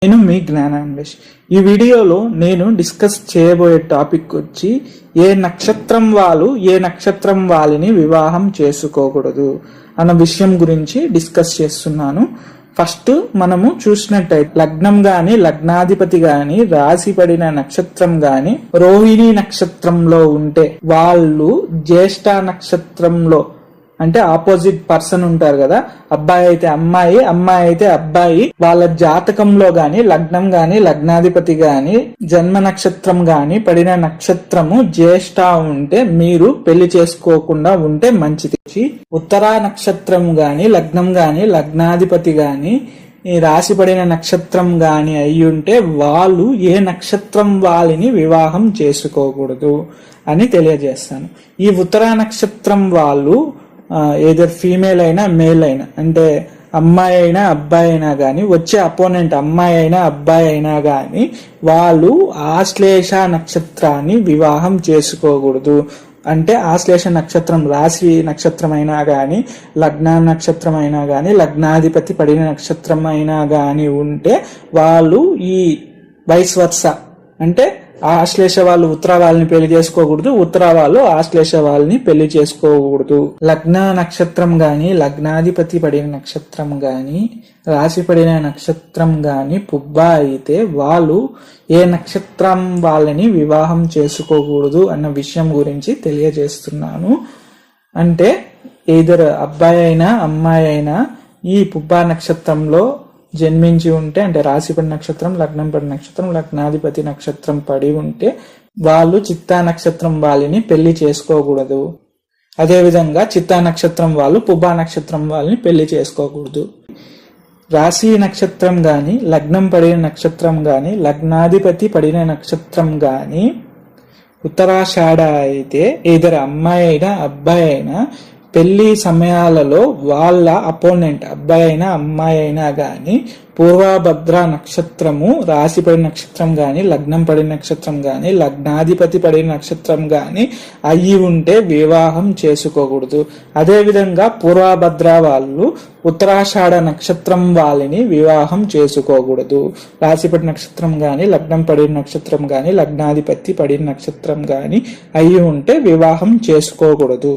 నేను మీ జ్ఞానాన్వేష్. ఈ వీడియోలో నేను డిస్కస్ చేయబోయే టాపిక్ వచ్చి ఏ నక్షత్రం వాళ్ళని వివాహం చేసుకోకూడదు అన్న విషయం గురించి డిస్కస్ చేస్తున్నాను. ఫస్ట్ మనము చూసినట్టయితే లగ్నం గాని, లగ్నాధిపతి గాని, రాశి పడిన నక్షత్రం గాని రోహిణి నక్షత్రంలో ఉంటే వాళ్ళు జ్యేష్ఠ నక్షత్రంలో అంటే ఆపోజిట్ పర్సన్ ఉంటారు కదా, అబ్బాయి అయితే అమ్మాయి, అమ్మాయి అయితే అబ్బాయి, వాళ్ళ జాతకంలో గాని, లగ్నం గాని, లగ్నాధిపతి గాని, జన్మ నక్షత్రం గాని, పడిన నక్షత్రము జ్యేష్ఠ ఉంటే మీరు పెళ్లి చేసుకోకుండా ఉంటే మంచిది. ఉత్తరా నక్షత్రం గాని, లగ్నం గాని, లగ్నాధిపతి గాని, ఈ రాశి పడిన నక్షత్రం గాని అయి ఉంటే వాళ్ళు ఏ నక్షత్రం వాళ్ళని వివాహం చేసుకోకూడదు అని తెలియజేస్తాను. ఈ ఉత్తరా నక్షత్రం వాళ్ళు ఏదర్ ఫీమేల్ అయినా మేల్ అయినా, అంటే అమ్మాయి అయినా అబ్బాయి అయినా గాని, వచ్చే అపోనెంట్ అమ్మాయి అయినా అబ్బాయి అయినా గాని వాళ్ళు ఆశ్లేష నక్షత్రాన్ని వివాహం చేసుకోకూడదు. అంటే ఆశ్లేష నక్షత్రం రాశి నక్షత్రం అయినా గాని, లగ్న నక్షత్రం అయినా గాని, లగ్నాధిపతి పడిన నక్షత్రం అయినా గాని ఉంటే వాళ్ళు ఈ వైస్ వర్స అంటే ఆశ్లేష వాళ్ళు ఉత్తర వాళ్ళని పెళ్లి చేసుకోకూడదు, ఉత్తర వాళ్ళు ఆశ్లేష వాళ్ళని పెళ్లి చేసుకోకూడదు. లగ్న నక్షత్రం గాని, లగ్నాధిపతి పడిన నక్షత్రం గాని, రాశి పడిన నక్షత్రం గాని పుబ్బ అయితే వాళ్ళు ఏ నక్షత్రం వాళ్ళని వివాహం చేసుకోకూడదు అన్న విషయం గురించి తెలియజేస్తున్నాను. అంటే ఏదర్ అబ్బాయి అయినా అమ్మాయి అయినా ఈ పుబ్బా నక్షత్రంలో జన్మించి ఉంటే, అంటే రాశి పడి నక్షత్రం, లగ్నం పడి నక్షత్రం, లగ్నాధిపతి నక్షత్రం పడి ఉంటే వాళ్ళు చిత్తా నక్షత్రం వాళ్ళని పెళ్లి చేసుకోకూడదు. అదేవిధంగా చిత్తా నక్షత్రం వాళ్ళు పుబ్బా నక్షత్రం వాళ్ళని పెళ్లి చేసుకోకూడదు. రాశి నక్షత్రం గాని, లగ్నం పడిన నక్షత్రం గాని, లగ్నాధిపతి పడిన నక్షత్రం గాని ఉత్తరాషాఢ అయితే ఏదర్ అమ్మాయి అయినా అబ్బాయి అయినా పెళ్లి సమయాలలో వాళ్ళ అపోనెంట్ అబ్బాయి అయినా అమ్మాయి అయినా గాని పూర్వభద్ర నక్షత్రము రాశి పడిన నక్షత్రం గాని, లగ్నం పడిన నక్షత్రం గాని, లగ్నాధిపతి పడిన నక్షత్రం గాని అయ్యి ఉంటే వివాహం చేసుకోకూడదు. అదే విధంగా పూర్వభద్ర వాళ్ళు ఉత్తరాషాఢ నక్షత్రం వాళ్ళని వివాహం చేసుకోకూడదు. రాశి పడిన నక్షత్రం గాని, లగ్నం పడిన నక్షత్రం గాని, లగ్నాధిపతి పడిన నక్షత్రం గాని అయ్యి ఉంటే వివాహం చేసుకోకూడదు.